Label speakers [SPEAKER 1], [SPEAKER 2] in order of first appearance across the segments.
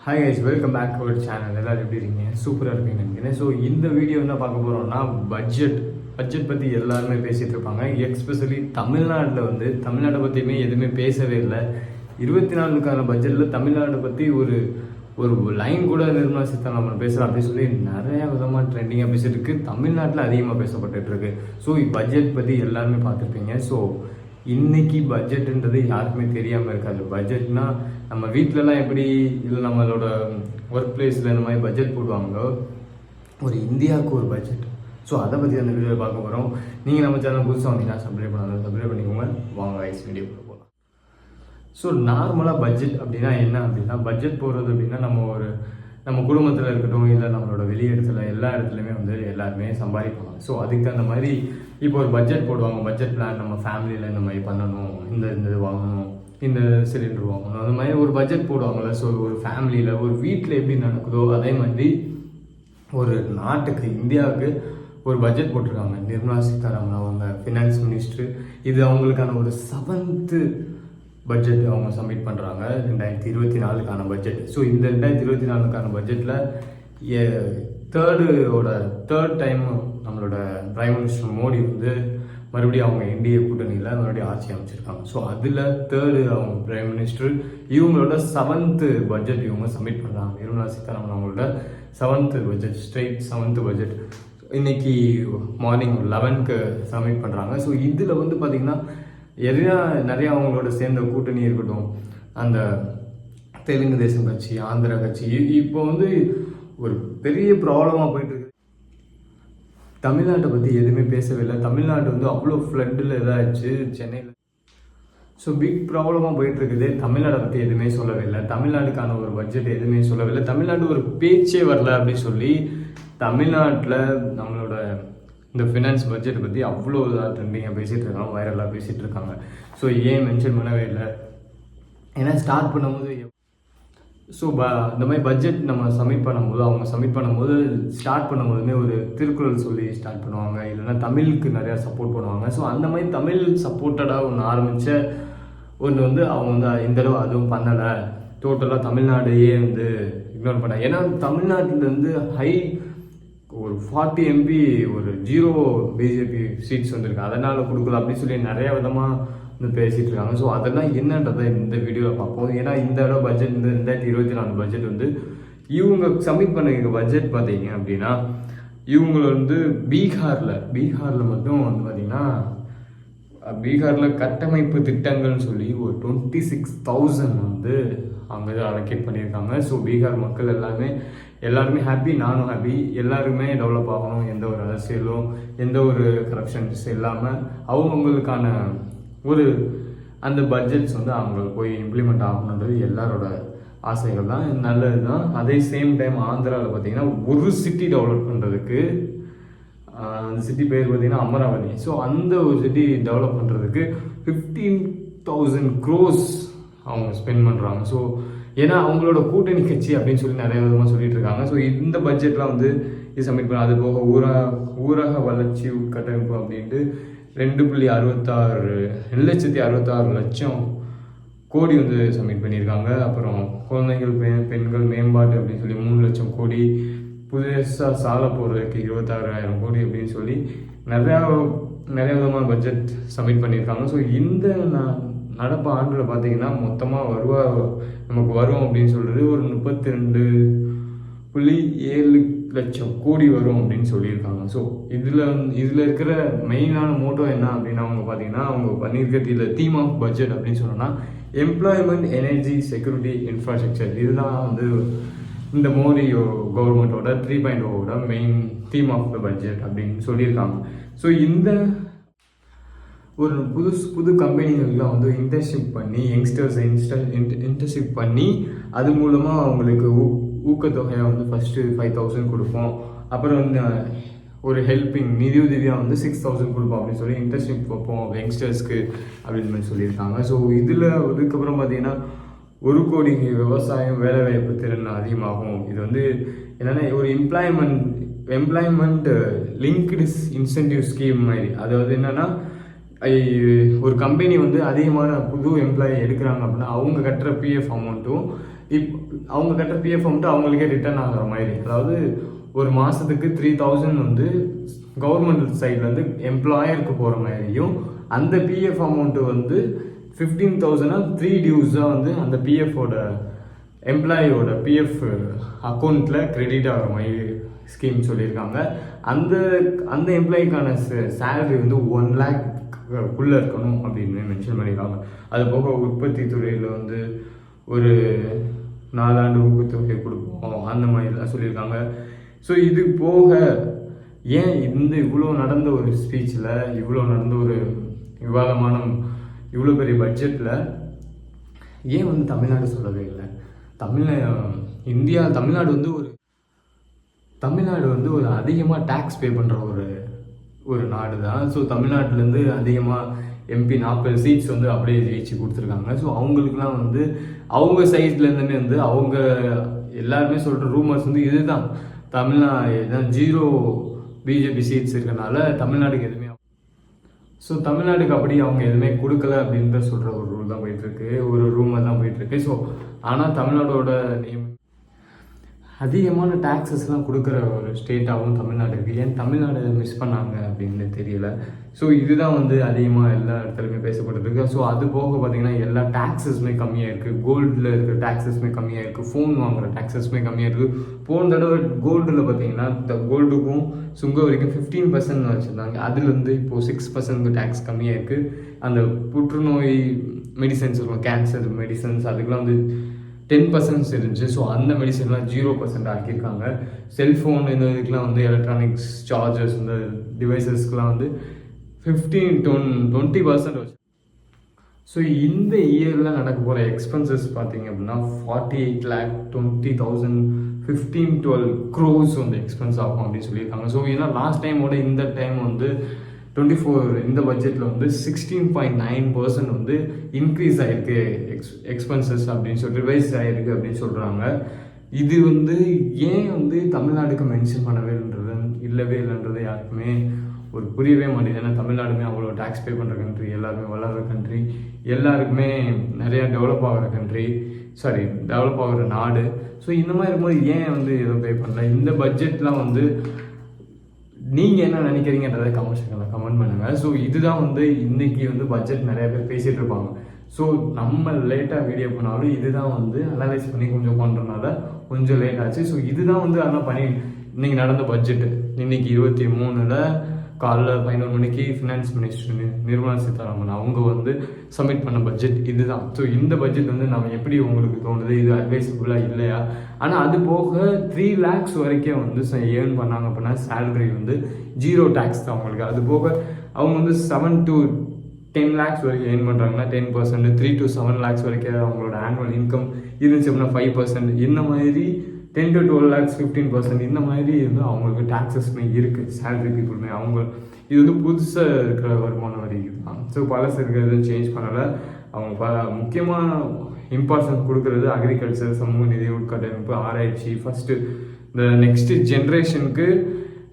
[SPEAKER 1] Hi guys, welcome back to our channel. எல்லோரும் எப்படி இருக்கீங்க? சூப்பராக இருக்கீங்கன்னு நினைக்கிறேன். ஸோ இந்த வீடியோ என்ன பார்க்க போகிறோம்னா பட்ஜெட் பற்றி எல்லாருமே பேசிகிட்டு இருப்பாங்க. எக்ஸ்பெஷலி தமிழ்நாட்டை பற்றியுமே எதுவுமே பேசவே இல்லை. 24க்கான பட்ஜெட்டில் தமிழ்நாட்டை பற்றி ஒரு லைன் கூட நிர்மலா சீதாராமன் பேசுகிறோம் அப்படின்னு சொல்லி நிறையா விதமாக ட்ரெண்டிங்காக பேசிட்டு இருக்கு. தமிழ்நாட்டில் அதிகமாக பேசப்பட்டு இருக்கு. ஸோ பட்ஜெட் பற்றி எல்லாருமே பார்த்துருப்பீங்க. ஸோ இன்னைக்கு பட்ஜெட்டுன்றது யாருக்குமே தெரியாமல் இருக்காது. பட்ஜெட்னா நம்ம வீட்டிலலாம் எப்படி இல்லை நம்மளோட ஒர்க் பிளேஸில் இந்த மாதிரி பட்ஜெட் போடுவாங்களோ, ஒரு இந்தியாவுக்கு ஒரு பட்ஜெட். ஸோ அதை பற்றி அந்த வீடியோ பார்க்க போகிறோம். நீங்கள் நம்ம சேனல் புதுசாக வந்தீங்கன்னா சப்ஸ்கிரைப் பண்ணிக்கோங்க. வாங்க ஐஸ் வீடியோ போகலாம். ஸோ நார்மலாக பட்ஜெட் அப்படின்னா என்ன அப்படின்னா, பட்ஜெட் போடுறது அப்படின்னா நம்ம குடும்பத்தில் இருக்கட்டும், இல்லை நம்மளோட வெளி இடத்துல எல்லா இடத்துலையுமே எல்லாருமே சம்பாதிப்பாங்க. ஸோ அதுக்கு தகுந்த மாதிரி இப்போ ஒரு பட்ஜெட் போடுவாங்க. பட்ஜெட் பிளான் நம்ம ஃபேமிலியில் இந்த மாதிரி பண்ணணும், இந்த இது வாங்கணும், இந்த சிலிண்டர் வாங்கணும், அந்த மாதிரி ஒரு பட்ஜெட் போடுவாங்கள்ல. ஸோ ஒரு ஃபேமிலியில் ஒரு வீட்டில் எப்படி நடக்குதோ அதே மாதிரி ஒரு நாட்டுக்கு இந்தியாவுக்கு ஒரு பட்ஜெட் போட்டிருக்காங்க. நிர்மலா சீதாராமன் அவங்க ஃபினான்ஸ் மினிஸ்டர். இது அவங்களுக்கான ஒரு 7th பட்ஜெட் அவங்க சப்மிட் பண்ணுறாங்க. 2024க்கான பட்ஜெட். ஸோ இந்த 2024க்கான பட்ஜெட்டில் தேர்ட் டைம் நம்மளோட பிரைம் மினிஸ்டர் மோடி மறுபடியும் அவங்க என்டிஏ கூட்டணியில் மறுபடியும் ஆட்சி அமைச்சிருக்காங்க. ஸோ அதில் அவங்க பிரைம் மினிஸ்டர் இவங்களோட 7th பட்ஜெட் இவங்க சப்மிட் பண்ணுறாங்க. நிர்மலா சீதாராமன் அவங்களோட 7th budget, straight 7th budget இன்னைக்கு மார்னிங் 11க்கு சப்மிட் பண்ணுறாங்க. ஸோ இதில் பார்த்திங்கன்னா நிறையா அவங்களோட சேர்ந்த கூட்டணி இருக்கட்டும், அந்த தெலுங்கு தேசம் கட்சி, ஆந்திரா கட்சி, இப்போ ஒரு பெரிய ப்ராப்ளமாக போயிட்டுருக்கு. தமிழ்நாட்டை பற்றி எதுவுமே பேசவே இல்லை. தமிழ்நாடு அவ்வளோ ஃப்ளட்டில் இதாகிடுச்சு சென்னையில். ஸோ பிக் ப்ராப்ளமாக போயிட்டுருக்குது. தமிழ்நாட்டை பற்றி எதுவுமே சொல்லவே இல்லை. தமிழ்நாட்டுக்கான ஒரு பட்ஜெட் எதுவுமே சொல்லவே இல்லை. தமிழ்நாடு ஒரு பேச்சே வரல அப்படின்னு சொல்லி தமிழ்நாட்டில் நம்மளோட இந்த ஃபினான்ஸ் பட்ஜெட்டை பற்றி அவ்வளோ இதாக ட்ரெண்டிங்காக பேசிகிட்டு இருக்காங்க, வைரலாக பேசிகிட்டு இருக்காங்க. ஸோ ஏன் மென்ஷன் பண்ணவே இல்லை? ஏன்னா ஸ்டார்ட் பண்ணும்போது இந்த மாதிரி பட்ஜெட் நம்ம சப்மிட் பண்ணும்போது ஸ்டார்ட் பண்ணும்போதுமே ஒரு திருக்குறள் சொல்லி ஸ்டார்ட் பண்ணுவாங்க, இல்லைன்னா தமிழுக்கு நிறையா சப்போர்ட் பண்ணுவாங்க. ஸோ அந்த மாதிரி தமிழ் சப்போர்ட்டடாக ஒன்று ஆரம்பித்த ஒன்று அவங்க இந்தளவு அதுவும் பண்ணலை. டோட்டலாக தமிழ்நாடையே இக்னோர் பண்ணாங்க. ஏன்னா தமிழ்நாட்டிலேருந்து ஒரு 40 MP ஒரு 0 பிஜேபி சீட்ஸ் வந்திருக்கு, அதனால் கொடுக்கல அப்படின்னு சொல்லி நிறையா விதமாக பேசிகிட்டு இருக்காங்க. ஸோ அதெல்லாம் என்னன்றதை இந்த வீடியோவில் பார்ப்போம். ஏன்னா இந்த தடவை பட்ஜெட் 2024 பட்ஜெட் இவங்க சப்மிட் பண்ணிருக்க பட்ஜெட் பார்த்தீங்க அப்படின்னா, இவங்க பீகாரில் மட்டும் பார்த்திங்கன்னா, பீகாரில் கட்டமைப்பு திட்டங்கள்னு சொல்லி ஒரு 26,000 அவங்க அலோகேட் பண்ணியிருக்காங்க. ஸோ பீகார் மக்கள் எல்லாருமே ஹாப்பி, நானும் ஹாப்பி. எல்லாருமே டெவலப் ஆகணும், எந்த ஒரு அரசியலும் எந்த ஒரு கரப்ஷன்ஸ் இல்லாமல் அவங்களுக்கான அந்த பட்ஜெட்ஸ் அவங்களுக்கு போய் இம்ப்ளிமெண்ட் ஆகணுன்றது எல்லாரோட ஆசைகள் தான், நல்லது தான். அதே சேம் டைம் ஆந்திராவில் பார்த்திங்கன்னா ஒரு சிட்டி டெவலப் பண்ணுறதுக்கு, அந்த சிட்டி பேர் பார்த்திங்கன்னா அமராவதி. ஸோ அந்த ஒரு சிட்டி டெவலப் பண்ணுறதுக்கு 15,000 crores அவங்க ஸ்பெண்ட் பண்ணுறாங்க. ஸோ ஏன்னா அவங்களோட கூட்டணி கட்சி அப்படின்னு சொல்லி நிறைய விதமாக சொல்லிட்டு இருக்காங்க. ஸோ இந்த பட்ஜெட்லாம் இது சப்மிட் பண்ண, அது போக ஊரக வளர்ச்சி உட்கட்டமைப்பு அப்படின்ட்டு 2,66 கோடி சப்மிட் பண்ணியிருக்காங்க. அப்புறம் குழந்தைகள் பெண்கள் மேம்பாட்டு அப்படின்னு சொல்லி 3 லட்சம் கோடி, புதுசாக சாலை போடுறதுக்கு 26,000 கோடி அப்படின்னு சொல்லி நிறையா விதமான பட்ஜெட் சப்மிட் பண்ணியிருக்காங்க. ஸோ இந்த நடப்பு ஆண்டில் பார்த்தீங்கன்னா மொத்தமாக நமக்கு வரும் அப்படின்னு சொல்கிறது ஒரு 32.7 லட்சம் கோடி வரும் அப்படின்னு சொல்லியிருக்காங்க. ஸோ இதில் இருக்கிற மெயினான மோட்டோ என்ன அப்படின்னா, அவங்க பார்த்தீங்கன்னா அவங்க பண்ணியிருக்கிறது இதில் தீம் ஆஃப் பட்ஜெட் அப்படின்னு சொன்னோன்னா எம்ப்ளாய்மெண்ட், எனர்ஜி, செக்யூரிட்டி, இன்ஃப்ராஸ்ட்ரக்சர். இதுதான் இந்த மோடி கவர்மெண்ட்டோட 3.0 main theme of the budget அப்படின்னு சொல்லியிருக்காங்க. ஸோ இந்த ஒரு புது கம்பெனிகள்லாம் இன்டர்ன்ஷிப் பண்ணி யங்ஸ்டர்ஸை இன்டர்ன்ஷிப் பண்ணி அது மூலமாக அவங்களுக்கு ஊக்கத்தொகையாக ஃபஸ்ட்டு 5,000 கொடுப்போம். அப்புறம் ஒரு ஹெல்பிங் நிதியுதவியாக 6,000 கொடுப்போம் அப்படின்னு சொல்லி இன்டர்ன்ஷிப் வைப்போம் யங்ஸ்டர்ஸ்க்கு அப்படின்னு மாதிரி சொல்லியிருக்காங்க. ஸோ இதில் அதுக்கப்புறம் பார்த்தீங்கன்னா 1 கோடி விவசாயம் வேலைவாய்ப்பு திறன் அதிகமாகும். இது என்னென்னா ஒரு எம்ப்ளாய்மெண்ட் லிங்க்டு இன்சென்டிவ் ஸ்கீம் மாதிரி. அதாவது என்னென்னா, ஒரு கம்பெனி அதிகமான புது எம்ப்ளாயி எடுக்கிறாங்க அப்படின்னா அவங்க கட்டுற பிஎஃப் அமௌண்ட்டும் அவங்க கட்டுற பிஎஃப் அமௌண்ட்டு அவங்களுக்கே ரிட்டர்ன் ஆகிற மாதிரி. அதாவது ஒரு மாதத்துக்கு 3000 வந்து கவர்மெண்ட் சைட்லேருந்து எம்ப்ளாயருக்கு போகிற மாதிரியும், அந்த பிஎஃப் அமௌண்ட்டு வந்து 15,000 3 டியூஸாக வந்து அந்த பிஎஃபோட எம்ப்ளாயியோட பிஎஃப் அக்கௌண்ட்டில் கிரெடிட் ஆகிற மாதிரி ஸ்கீம் சொல்லியிருக்காங்க. அந்த எம்ப்ளாயிக்கான சேலரி வந்து 1 lakh இருக்கணும் அப்படின்னு மென்ஷன் பண்ணியிருக்காங்க. அது போக உற்பத்தி துறையில் வந்து ஒரு 4 ஆண்டு ஊக்கத்தொகை கொடுப்போம் அந்த மாதிரிலாம் சொல்லியிருக்காங்க. ஸோ இது போக ஏன் இவ்வளோ நடந்த ஒரு ஸ்பீச்சில், இவ்வளோ நடந்த ஒரு விவாதமான இவ்வளோ பெரிய பட்ஜெட்டில் ஏன் வந்து தமிழ்நாடு சொல்லவே இல்லை? தமிழ்நாடு வந்து ஒரு அதிகமாக டேக்ஸ் பே பண்ணுற ஒரு நாடு தான். ஸோ தமிழ்நாட்டிலேருந்து அதிகமாக எம்பி 40 சீட்ஸ் வந்து அப்படியே ஜெயிச்சு கொடுத்துருக்காங்க. ஸோ அவங்களுக்குலாம் வந்து அவங்க சைட்லேருந்துமே வந்து அவங்க எல்லாருமே சொல்கிற ரூமர்ஸ் வந்து இதுதான், தமிழ்நாடு 0 பிஜேபி சீட்ஸ் இருக்கனால தமிழ்நாடுக்கு எதுவுமே, ஸோ தமிழ்நாடுக்கு அப்படி அவங்க எதுவுமே கொடுக்கல அப்படின்ற சொல்கிற ஒரு ரூல் தான் போயிட்டுருக்கு, ஒரு ரூமர் தான் போயிட்டுருக்கு. ஸோ ஆனால் தமிழ்நாடோட அதிகமான டேக்ஸஸ்லாம் கொடுக்குற ஒரு ஸ்டேட்டாகவும் தமிழ்நாடு இருக்குது. ஏன் தமிழ்நாடு மிஸ் பண்ணாங்க அப்படின்னு தெரியல. ஸோ இதுதான் வந்து அதிகமாக எல்லா இடத்துலையுமே பேசப்பட்டுருக்கு. ஸோ அது போக பார்த்திங்கன்னா எல்லா டேக்ஸஸுமே கம்மியாக இருக்குது. கோல்டில் இருக்கிற டேக்ஸஸுமே கம்மியாக இருக்குது. ஃபோன் வாங்குகிற டேக்ஸஸுமே கம்மியாக இருக்குது. போன தடவை கோல்டில் பார்த்திங்கன்னா கோல்டுக்கும் சுங்க வரைக்கும் 15% வச்சுருந்தாங்க. அதுலேருந்து இப்போது 6% டேக்ஸ் கம்மியாக இருக்குது. அந்த புற்றுநோய் மெடிசன்ஸ் இருக்கும், கேன்சர் மெடிசன்ஸ், அதுக்கெலாம் வந்து 10% இருந்துச்சு. ஸோ அந்த மெடிசன்லாம் 0% ஆக்கியிருக்காங்க. செல்ஃபோன் இந்த இதுக்கெலாம் வந்து எலக்ட்ரானிக்ஸ் சார்ஜர்ஸ் இந்த டிவைசஸ்க்கெலாம் வந்து 15-20% வச்சு. ஸோ இந்த இயரில் நடக்க போகிற எக்ஸ்பென்சஸ் பார்த்தீங்க அப்படின்னா 48,20,000 15-12 crores வந்து எக்ஸ்பென்ஸ் ஆகும் அப்படின்னு சொல்லியிருக்காங்க. ஸோ ஏன்னா லாஸ்ட் டைமோட இந்த டைம் வந்து 24 இந்த பட்ஜெட்டில் வந்து 16.9% வந்து இன்க்ரீஸ் ஆகிருக்கு எக்ஸ்பென்சஸ் அப்படின்னு சொல்லி ரிவைஸ் ஆகிருக்கு அப்படின்னு சொல்கிறாங்க. இது வந்து ஏன் வந்து தமிழ்நாடுக்கு மென்ஷன் இல்லவே இல்லைன்றது யாருக்குமே ஒரு புரியவே மாட்டேங்குது. ஏன்னா தமிழ்நாடுமே அவ்வளோ டேக்ஸ் பே பண்ணுற கண்ட்ரி, எல்லாருமே வளர்கிற கண்ட்ரி, எல்லாருக்குமே நிறையா டெவலப் ஆகிற நாடு. ஸோ இந்த மாதிரி இருக்கும்போது ஏன் வந்து எதுவும் பே பண்ணல? இந்த பட்ஜெட்லாம் வந்து நீங்கள் என்ன நினைக்கிறீங்கன்றதை கமெண்ட் பண்ணுங்கள். ஸோ இதுதான் வந்து இன்றைக்கி வந்து பட்ஜெட் நிறைய பேர் பேசிகிட்டு இருப்பாங்க. ஸோ நம்ம லேட்டாக வீடியோ பண்ணாலும் இதுதான் வந்து அனலைஸ் பண்ணி கொஞ்சம் பண்ணுறதுனால கொஞ்சம் லேட் ஆச்சு. ஸோ இதுதான் வந்து அதெல்லாம் இன்றைக்கி நடந்த பட்ஜெட்டு. இன்றைக்கி 23 காலைல 11 மணிக்கு ஃபினான்ஸ் மினிஸ்டர் நிர்மலா சீதாராமன் அவங்க வந்து சப்மிட் பண்ண பட்ஜெட் இதுதான். ஸோ இந்த பட்ஜெட் வந்து நம்ம எப்படி உங்களுக்கு தோணுது, இது அட்வைசபுளாக இல்லையா? ஆனால் அது போக 3 lakhs வரைக்கும் வந்து ஏர்ன் பண்ணாங்க அப்படின்னா சேலரி வந்து 0 டேக்ஸ் தான் அவங்களுக்கு. அது போக அவங்க வந்து 7 to 10 lakhs வரைக்கும் ஏர்ன் பண்ணுறாங்கன்னா 10%, 3 to 7 lakhs வரைக்கும் அவங்களோட ஆனுவல் இன்கம் இருந்துச்சு அப்படின்னா 5%, இந்த மாதிரி 10 to 12 lakhs 15%, இந்த மாதிரி வந்து அவங்களுக்கு டேக்ஸஸ்மே இருக்குது. சேலரி பீப்புளுமே இது வந்து புதுசாக இருக்கிற வருமான வரி தான். ஸோ பழசு இருக்கிறது சேஞ்ச் பண்ணலை. அவங்க முக்கியமாக இம்பார்ட்டன்ஸ் கொடுக்குறது அக்ரிகல்ச்சர், சமூக நிதி, உட்கட்டமைப்பு, ஆராய்ச்சி, ஃபஸ்ட்டு இந்த நெக்ஸ்ட்டு ஜென்ரேஷனுக்கு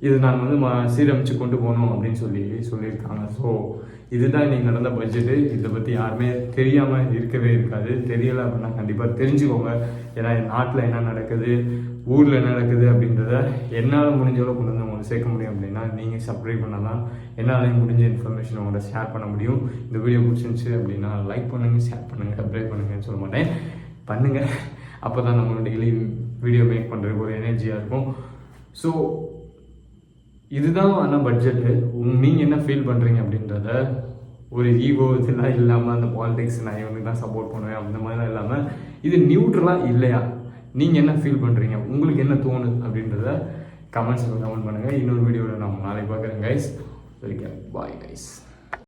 [SPEAKER 1] இது நாங்கள் வந்து சீரமைச்சு கொண்டு போகணும் அப்படின்னு சொல்லியிருக்காங்க. ஸோ இதுதான் இன்றைக்கி நடந்த பட்ஜெட்டு. இதை பற்றி யாருமே தெரியாமல் இருக்கவே இருக்காது. தெரியலை அப்படின்னா கண்டிப்பாக தெரிஞ்சுக்கோங்க. ஏன்னா நாட்டில் என்ன நடக்குது, ஊரில் என்ன நடக்குது அப்படின்றத என்னால் முடிஞ்சளவு கொண்டு வந்து உங்களுக்கு சேர்க்க முடியும். அப்படின்னா நீங்கள் சப்ஸ்கிரைப் பண்ணலாம், என்னால் முடிஞ்ச இன்ஃபர்மேஷன் உங்கள்கிட்ட ஷேர் பண்ண முடியும். இந்த வீடியோ பிடிச்சிருந்துச்சு அப்படின்னா லைக் பண்ணுங்கள், ஷேர் பண்ணுங்கள், சப்ஸ்கிரைப் பண்ணுங்கன்னு சொல்ல மாட்டேன், பண்ணுங்கள். அப்போ தான் நம்மளோட டெய்லி வீடியோ மேக் பண்ணுறதுக்கு ஒரு எனர்ஜியாக இருக்கும். ஸோ இதுதான் ஆனால் பட்ஜெட்டு. நீங்கள் என்ன ஃபீல் பண்ணுறீங்க அப்படின்றத ஒரு ஈகோ இதெல்லாம் இல்லாமல், அந்த பாலிடிக்ஸ் நான் இவனுக்கு தான் சப்போர்ட் பண்ணுவேன் அந்த மாதிரிலாம் இல்லாமல் இது நியூட்ரலாக இல்லையா, நீங்கள் என்ன ஃபீல் பண்ணுறீங்க, உங்களுக்கு என்ன தோணுது அப்படின்றத கமெண்ட்ஸில் கமெண்ட் பண்ணுங்கள். இன்னொரு வீடியோவில் நான் நாளைக்கு பார்க்குறேன் கைஸ். Bye guys.